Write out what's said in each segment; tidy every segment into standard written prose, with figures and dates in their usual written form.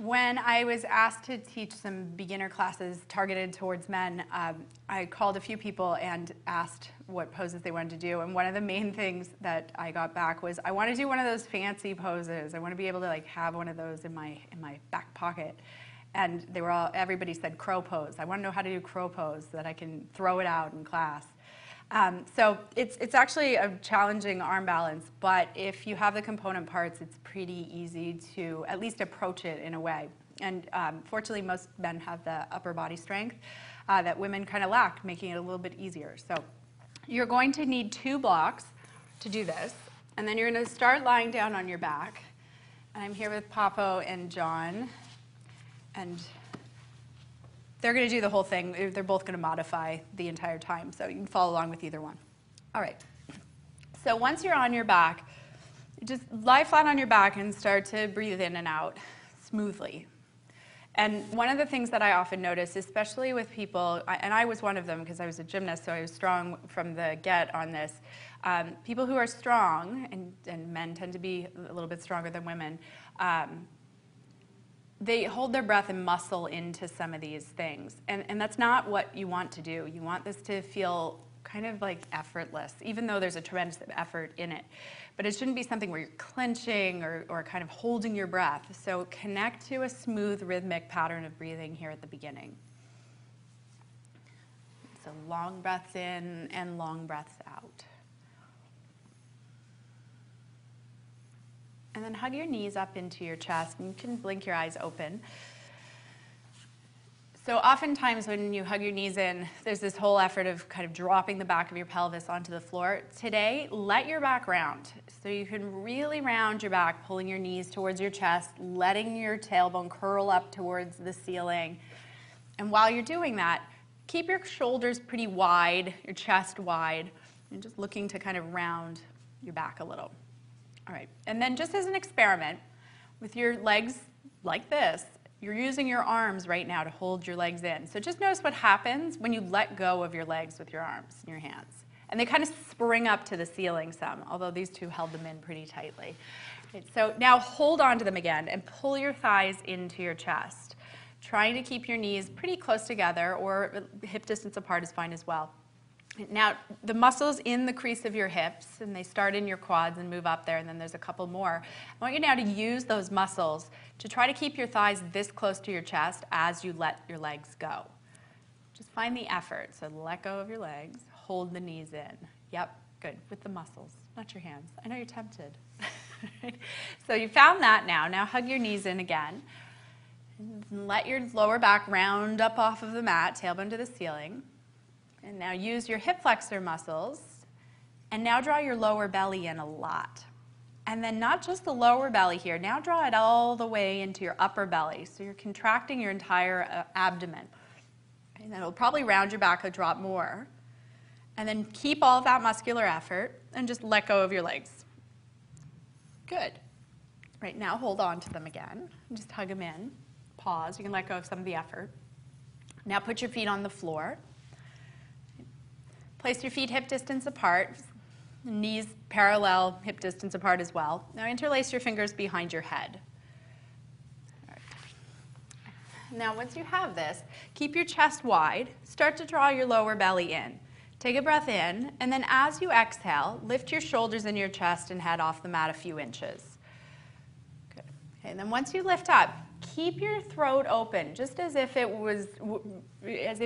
When I was asked to teach some beginner classes targeted towards men, I called a few people and asked what poses they wanted to do. And one of the main things that I got back was, I want to do one of those fancy poses. I want to be able to have one of those in my back pocket. And everybody said crow pose. I want to know how to do crow pose so that I can throw it out in class. So it's actually a challenging arm balance, but if you have the component parts, it's pretty easy to at least approach it in a way. And fortunately, most men have the upper body strength that women kind of lack, making it a little bit easier. So you're going to need 2 blocks to do this, and then you're going to start lying down on your back. And I'm here with Papo and John, and they're going to do the whole thing. They're both going to modify the entire time, so you can follow along with either one. All right. So once you're on your back, just lie flat on your back and start to breathe in and out smoothly. And one of the things that I often notice, especially with people, and I was one of them because I was a gymnast, so I was strong from the get on this, people who are strong, and men tend to be a little bit stronger than women, they hold their breath and muscle into some of these things. And that's not what you want to do. You want this to feel kind of like effortless, even though there's a tremendous effort in it. But it shouldn't be something where you're clenching or kind of holding your breath. So connect to a smooth, rhythmic pattern of breathing here at the beginning. So long breaths in and long breaths out. And then hug your knees up into your chest, and you can blink your eyes open. So oftentimes when you hug your knees in, there's this whole effort of kind of dropping the back of your pelvis onto the floor. Today, let your back round. So you can really round your back, pulling your knees towards your chest, letting your tailbone curl up towards the ceiling. And while you're doing that, keep your shoulders pretty wide, your chest wide, and just looking to kind of round your back a little. All right, and then just as an experiment, with your legs like this, you're using your arms right now to hold your legs in. So just notice what happens when you let go of your legs with your arms and your hands. And they kind of spring up to the ceiling some, although these two held them in pretty tightly. Right, so now hold on to them again and pull your thighs into your chest, trying to keep your knees pretty close together, or hip distance apart is fine as well. Now, the muscles in the crease of your hips, and they start in your quads and move up there, and then there's a couple more. I want you now to use those muscles to try to keep your thighs this close to your chest as you let your legs go. Just find the effort. So let go of your legs, hold the knees in. Yep, good, with the muscles, not your hands. I know you're tempted. So you found that now. Now hug your knees in again. And let your lower back round up off of the mat, tailbone to the ceiling. And now use your hip flexor muscles, and now draw your lower belly in a lot. And then not just the lower belly here, now draw it all the way into your upper belly. So you're contracting your entire abdomen. And then it'll probably round your back a drop more. And then keep all of that muscular effort and just let go of your legs. Good. Right, now hold on to them again. Just hug them in. Pause. You can let go of some of the effort. Now put your feet on the floor. Place your feet hip distance apart, knees parallel, hip distance apart as well. Now interlace your fingers behind your head. All right. Now once you have this, keep your chest wide. Start to draw your lower belly in. Take a breath in, and then as you exhale, lift your shoulders and your chest and head off the mat a few inches. Good. Okay, and then once you lift up, keep your throat open, just as if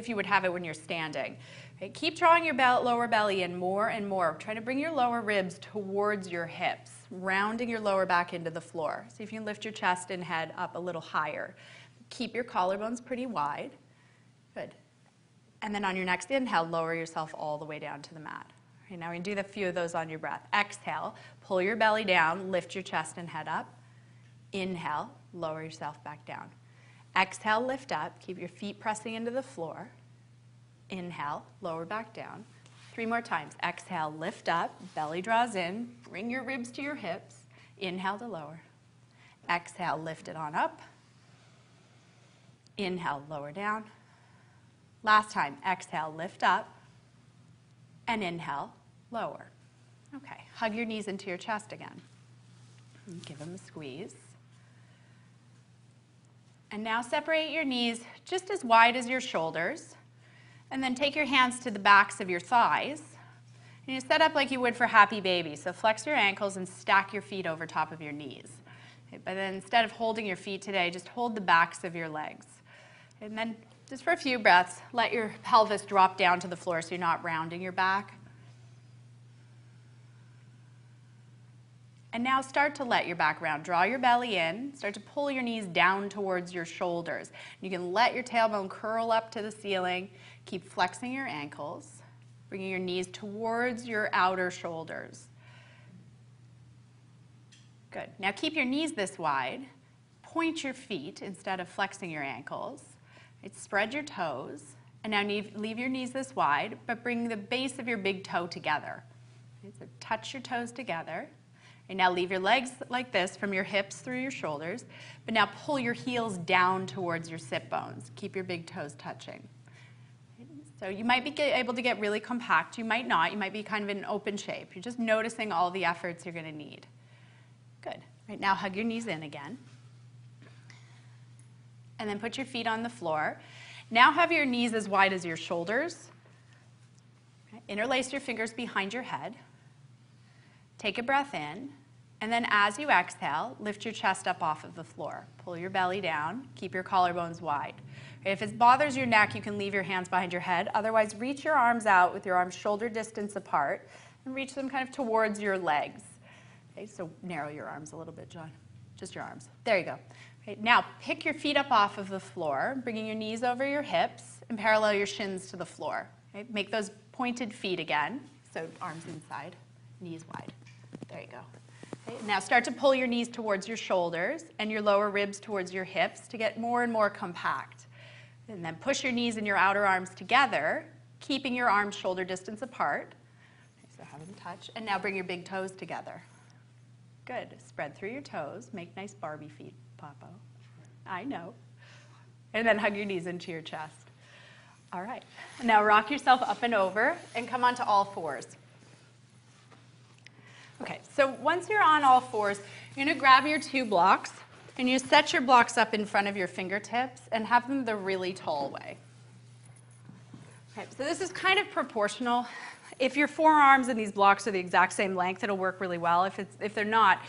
you would have it when you're standing. Okay, keep drawing your lower belly in more and more. Try to bring your lower ribs towards your hips, rounding your lower back into the floor. See if you can lift your chest and head up a little higher. Keep your collarbones pretty wide. Good. And then on your next inhale, lower yourself all the way down to the mat. Okay, now we can do a few of those on your breath. Exhale, pull your belly down, lift your chest and head up. Inhale, lower yourself back down. Exhale, lift up, keep your feet pressing into the floor. Inhale, lower back down. 3 more times. Exhale, lift up, belly draws in, bring your ribs to your hips. Inhale to lower. Exhale, lift it on up. Inhale, lower down. Last time. Exhale, lift up. And inhale, lower. Okay, hug your knees into your chest again. And give them a squeeze. And now separate your knees just as wide as your shoulders. And then take your hands to the backs of your thighs. And you set up like you would for Happy Baby. So flex your ankles and stack your feet over top of your knees. Okay, but then instead of holding your feet today, just hold the backs of your legs. And then just for a few breaths, let your pelvis drop down to the floor so you're not rounding your back. And now start to let your back round. Draw your belly in. Start to pull your knees down towards your shoulders. You can let your tailbone curl up to the ceiling. Keep flexing your ankles, bringing your knees towards your outer shoulders. Good. Now keep your knees this wide. Point your feet instead of flexing your ankles. Right, spread your toes. And now leave your knees this wide, but bring the base of your big toe together. Right, so touch your toes together. And now leave your legs like this from your hips through your shoulders, but now pull your heels down towards your sit bones. Keep your big toes touching. So you might be able to get really compact. You might not. You might be kind of in an open shape. You're just noticing all the efforts you're going to need. Good. Right now, hug your knees in again. And then put your feet on the floor. Now have your knees as wide as your shoulders. Okay. Interlace your fingers behind your head. Take a breath in, and then as you exhale, lift your chest up off of the floor. Pull your belly down. Keep your collarbones wide. If it bothers your neck, you can leave your hands behind your head. Otherwise, reach your arms out with your arms shoulder distance apart and reach them kind of towards your legs. Okay, so narrow your arms a little bit, John. Just your arms. There you go. Okay, now, pick your feet up off of the floor, bringing your knees over your hips and parallel your shins to the floor. Okay, make those pointed feet again. So arms inside, knees wide. There you go. Okay, now start to pull your knees towards your shoulders and your lower ribs towards your hips to get more and more compact. And then push your knees and your outer arms together, keeping your arms shoulder distance apart. Okay, so have them touch. And now bring your big toes together. Good. Spread through your toes. Make nice Barbie feet, Papo. I know. And then hug your knees into your chest. All right. Now rock yourself up and over and come onto all fours. Okay, so once you're on all fours, you're going to grab your 2 blocks, and you set your blocks up in front of your fingertips and have them the really tall way. Okay, so this is kind of proportional. If your forearms and these blocks are the exact same length, it'll work really well. If they're not,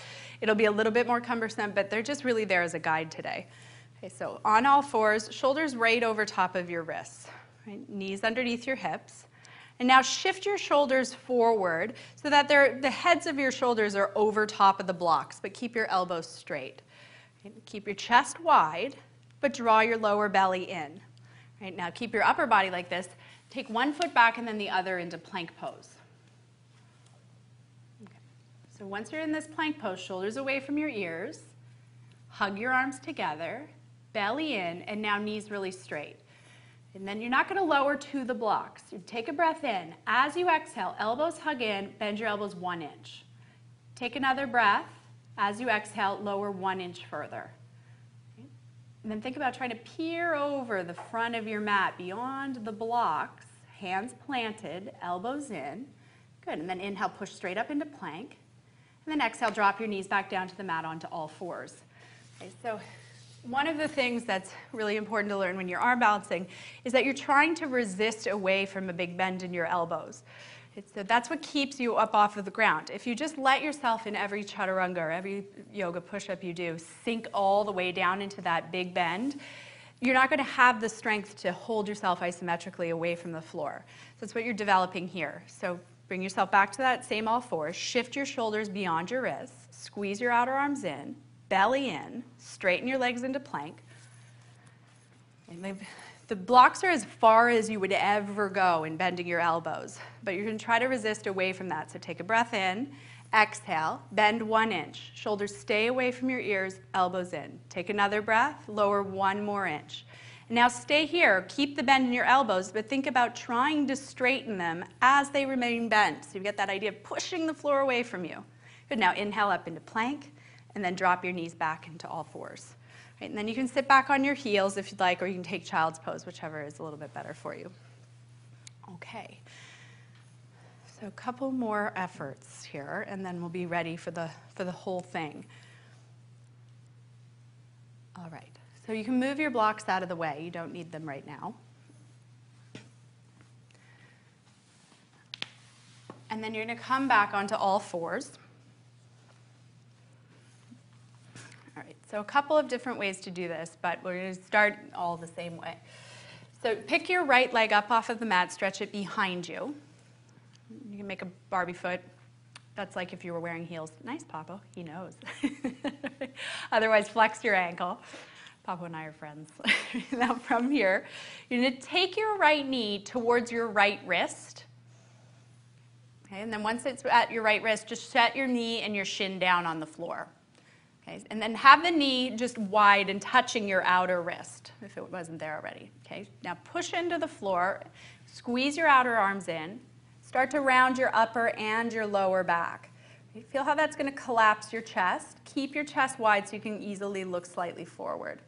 it'll be a little bit more cumbersome, but they're just really there as a guide today. Okay, so on all fours, shoulders right over top of your wrists, right? Knees underneath your hips. And now shift your shoulders forward so that the heads of your shoulders are over top of the blocks, but keep your elbows straight. Okay, keep your chest wide, but draw your lower belly in. Right, now keep your upper body like this. Take one foot back and then the other into plank pose. Okay. So once you're in this plank pose, shoulders away from your ears, hug your arms together, belly in, and now knees really straight. And then you're not going to lower to the blocks. You take a breath in. As you exhale, elbows hug in, bend your elbows 1 inch. Take another breath. As you exhale, lower 1 inch further. Okay. And then think about trying to peer over the front of your mat beyond the blocks, hands planted, elbows in. Good. And then inhale, push straight up into plank. And then exhale, drop your knees back down to the mat onto all fours. Okay, so one of the things that's really important to learn when you're arm balancing is that you're trying to resist away from a big bend in your elbows. So that's what keeps you up off of the ground. If you just let yourself in every chaturanga or every yoga push-up you do sink all the way down into that big bend, you're not going to have the strength to hold yourself isometrically away from the floor. So that's what you're developing here. So bring yourself back to that same all fours. Shift your shoulders beyond your wrists. Squeeze your outer arms in. Belly in, straighten your legs into plank. And the blocks are as far as you would ever go in bending your elbows, but you're going to try to resist away from that. So take a breath in, exhale, bend 1 inch. Shoulders stay away from your ears, elbows in. Take another breath, lower 1 more inch. And now stay here, keep the bend in your elbows, but think about trying to straighten them as they remain bent. So you get that idea of pushing the floor away from you. Good, now inhale up into plank. And then drop your knees back into all fours. Right, and then you can sit back on your heels if you'd like, or you can take child's pose, whichever is a little bit better for you. Okay. So a couple more efforts here, and then we'll be ready for the whole thing. All right. So you can move your blocks out of the way. You don't need them right now. And then you're going to come back onto all fours. All right, so a couple of different ways to do this, but we're going to start all the same way. So pick your right leg up off of the mat, stretch it behind you. You can make a Barbie foot. That's like if you were wearing heels. Nice, Papa, he knows. Otherwise, flex your ankle. Papa and I are friends. Now from here, you're going to take your right knee towards your right wrist. Okay, and then once it's at your right wrist, just set your knee and your shin down on the floor. Okay, and then have the knee just wide and touching your outer wrist, if it wasn't there already. Okay, now push into the floor, squeeze your outer arms in, start to round your upper and your lower back. Okay, feel how that's going to collapse your chest. Keep your chest wide so you can easily look slightly forward.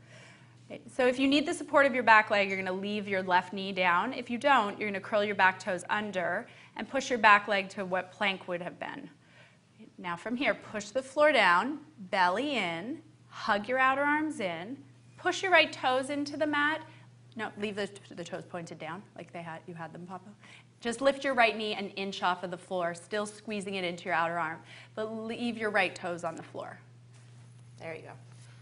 Okay, so if you need the support of your back leg, you're going to leave your left knee down. If you don't, you're going to curl your back toes under and push your back leg to what plank would have been. Now from here, push the floor down, belly in, hug your outer arms in, push your right toes into the mat. No, leave the toes pointed down like you had them, Papa. Just lift your right knee an inch off of the floor, still squeezing it into your outer arm, but leave your right toes on the floor. There you go.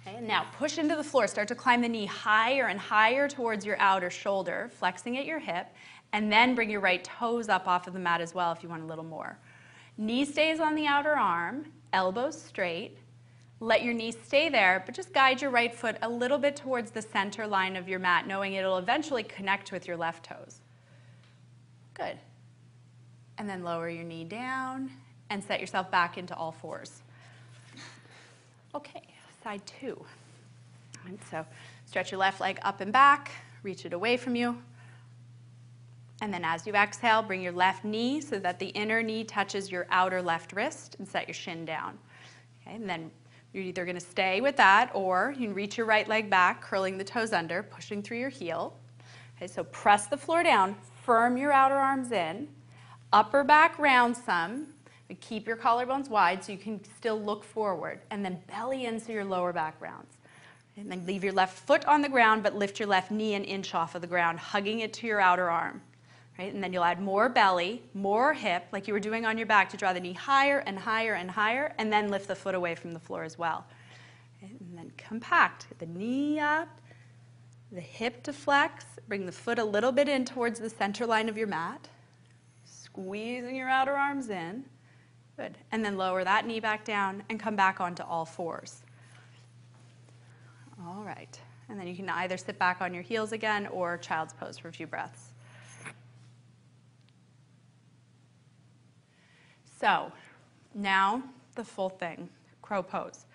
Okay, and now push into the floor. Start to climb the knee higher and higher towards your outer shoulder, flexing at your hip, and then bring your right toes up off of the mat as well if you want a little more. Knee stays on the outer arm, elbows straight. Let your knee stay there, but just guide your right foot a little bit towards the center line of your mat, knowing it'll eventually connect with your left toes. Good. And then lower your knee down and set yourself back into all fours. Okay, side two. And so stretch your left leg up and back, reach it away from you. And then as you exhale, bring your left knee so that the inner knee touches your outer left wrist and set your shin down. Okay, and then you're either going to stay with that or you can reach your right leg back, curling the toes under, pushing through your heel. Okay, so press the floor down, firm your outer arms in, upper back round some, but keep your collarbones wide so you can still look forward, and then belly in so your lower back rounds. And then leave your left foot on the ground, but lift your left knee an inch off of the ground, hugging it to your outer arm. Right? And then you'll add more belly, more hip, like you were doing on your back, to draw the knee higher and higher and higher, and then lift the foot away from the floor as well. Okay? And then compact, the knee up, the hip to flex, bring the foot a little bit in towards the center line of your mat, squeezing your outer arms in. Good. And then lower that knee back down and come back onto all fours. All right. And then you can either sit back on your heels again or child's pose for a few breaths. So now the full thing, crow pose.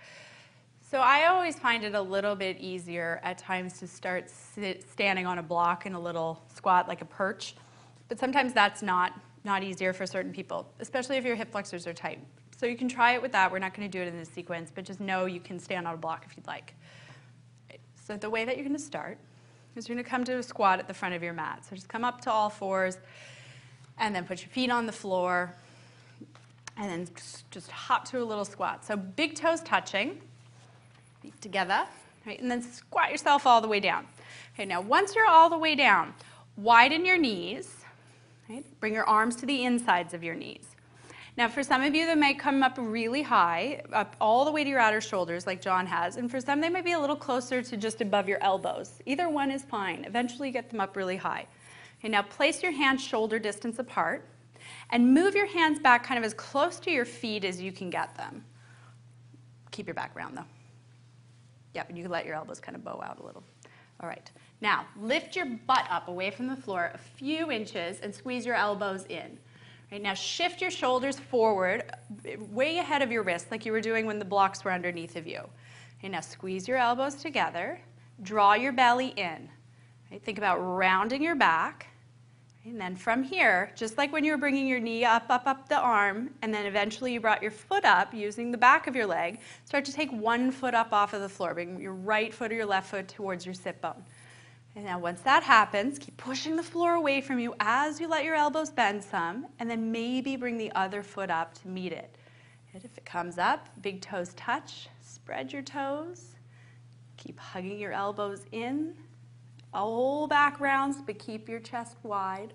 So I always find it a little bit easier at times to start standing on a block in a little squat like a perch, but sometimes that's not easier for certain people, especially if your hip flexors are tight. So you can try it with that. We're not going to do it in this sequence, but just know you can stand on a block if you'd like. So the way that you're going to start is you're going to come to a squat at the front of your mat. So just come up to all fours and then put your feet on the floor and then just hop to a little squat. So big toes touching, feet together, right? And then squat yourself all the way down. Okay, now once you're all the way down, widen your knees, right? Bring your arms to the insides of your knees. Now for some of you that might come up really high, up all the way to your outer shoulders like John has, and for some they might be a little closer to just above your elbows. Either one is fine. Eventually get them up really high. Okay, now place your hands shoulder distance apart and move your hands back kind of as close to your feet as you can get them. Keep your back round though. Yep, and you can let your elbows kind of bow out a little. All right, now lift your butt up away from the floor a few inches and squeeze your elbows in. Right, now shift your shoulders forward way ahead of your wrists like you were doing when the blocks were underneath of you. Okay, now squeeze your elbows together, draw your belly in. Right, think about rounding your back. And then from here, just like when you were bringing your knee up the arm, and then eventually you brought your foot up using the back of your leg, start to take one foot up off of the floor. Bring your right foot or your left foot towards your sit bone. And now once that happens, keep pushing the floor away from you as you let your elbows bend some, and then maybe bring the other foot up to meet it. And if it comes up, big toes touch, spread your toes, Keep hugging your elbows in, all back rounds, but keep your chest wide.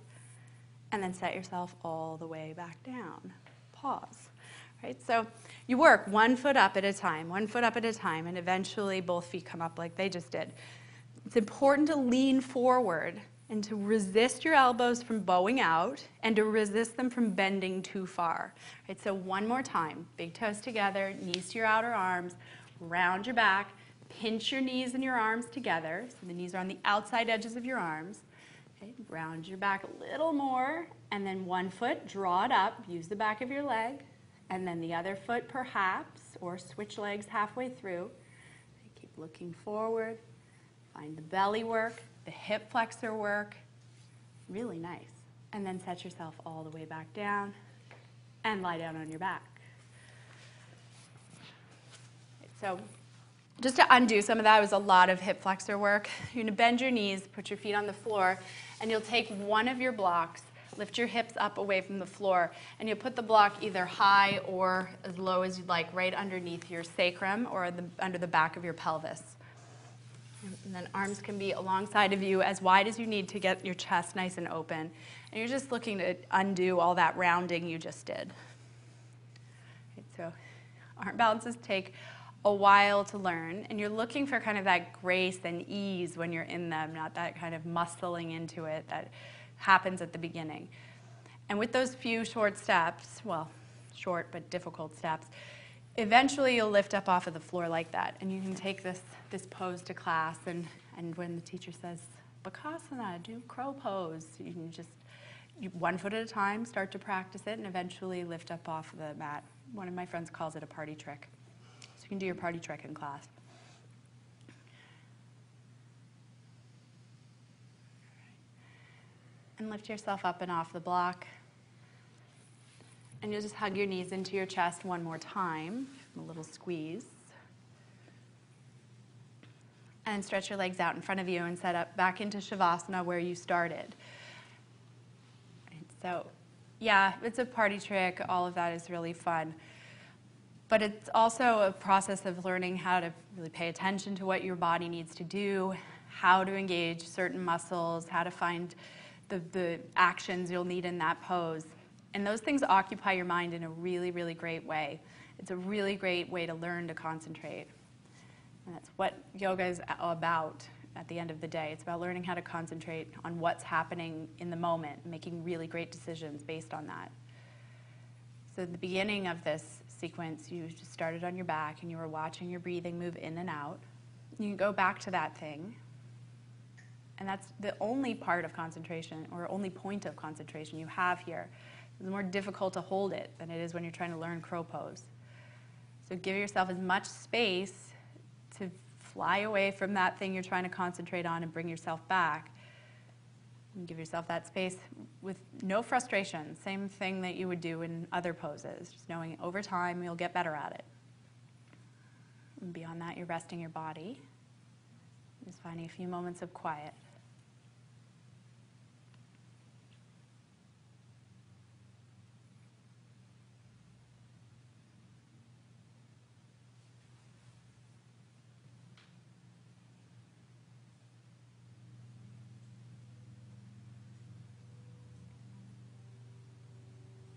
And then set yourself all the way back down. Pause. Right? So you work 1 foot up at a time, 1 foot up at a time, and eventually both feet come up like they just did. It's important to lean forward and to resist your elbows from bowing out and to resist them from bending too far. Right? So one more time, big toes together, knees to your outer arms, round your back, pinch your knees and your arms together. So the knees are on the outside edges of your arms. Okay, round your back a little more, and then 1 foot, draw it up, use the back of your leg, and then the other foot perhaps, or switch legs halfway through. Okay, keep looking forward, find the belly work, the hip flexor work, really nice. And then set yourself all the way back down, and lie down on your back. So just to undo some of that, was a lot of hip flexor work. You're going to bend your knees, put your feet on the floor, and you'll take one of your blocks, lift your hips up away from the floor, and you'll put the block either high or as low as you'd like, right underneath your sacrum or under the back of your pelvis. And then arms can be alongside of you as wide as you need to get your chest nice and open. And you're just looking to undo all that rounding you just did. Right, so arm balances take a while to learn, and you're looking for kind of that grace and ease when you're in them, not that kind of muscling into it that happens at the beginning. And with those few short steps, well, short but difficult steps, eventually you'll lift up off of the floor like that, and you can take this pose to class, and when the teacher says, Bakasana, do crow pose, you can just, 1 foot at a time, start to practice it, and eventually lift up off of the mat. One of my friends calls it a party trick. So you can do your party trick in class. And lift yourself up and off the block. And you'll just hug your knees into your chest one more time, a little squeeze. And stretch your legs out in front of you and set up back into Shavasana where you started. So, yeah, it's a party trick. All of that is really fun. But it's also a process of learning how to really pay attention to what your body needs to do, how to engage certain muscles, how to find the actions you'll need in that pose. And those things occupy your mind in a really, really great way. It's a really great way to learn to concentrate. And that's what yoga is about at the end of the day. It's about learning how to concentrate on what's happening in the moment, making really great decisions based on that. So at the beginning of this sequence, you just started on your back and you were watching your breathing move in and out. You can go back to that thing. And that's the only part of concentration, or only point of concentration you have here. It's more difficult to hold it than it is when you're trying to learn crow pose. So give yourself as much space to fly away from that thing you're trying to concentrate on and bring yourself back. And give yourself that space with no frustration, same thing that you would do in other poses, just knowing over time you'll get better at it. And beyond that, you're resting your body, just finding a few moments of quiet.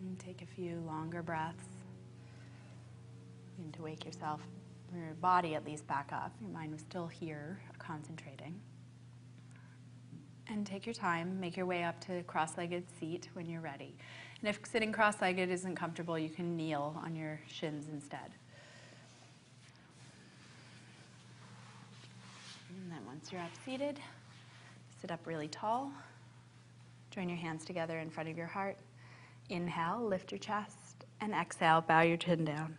And take a few longer breaths. You need to wake yourself, your body at least, back up. Your mind was still here, concentrating. And take your time, make your way up to cross-legged seat when you're ready. And if sitting cross-legged isn't comfortable, you can kneel on your shins instead. And then once you're up seated, sit up really tall. Join your hands together in front of your heart. Inhale, lift your chest, and exhale, bow your chin down.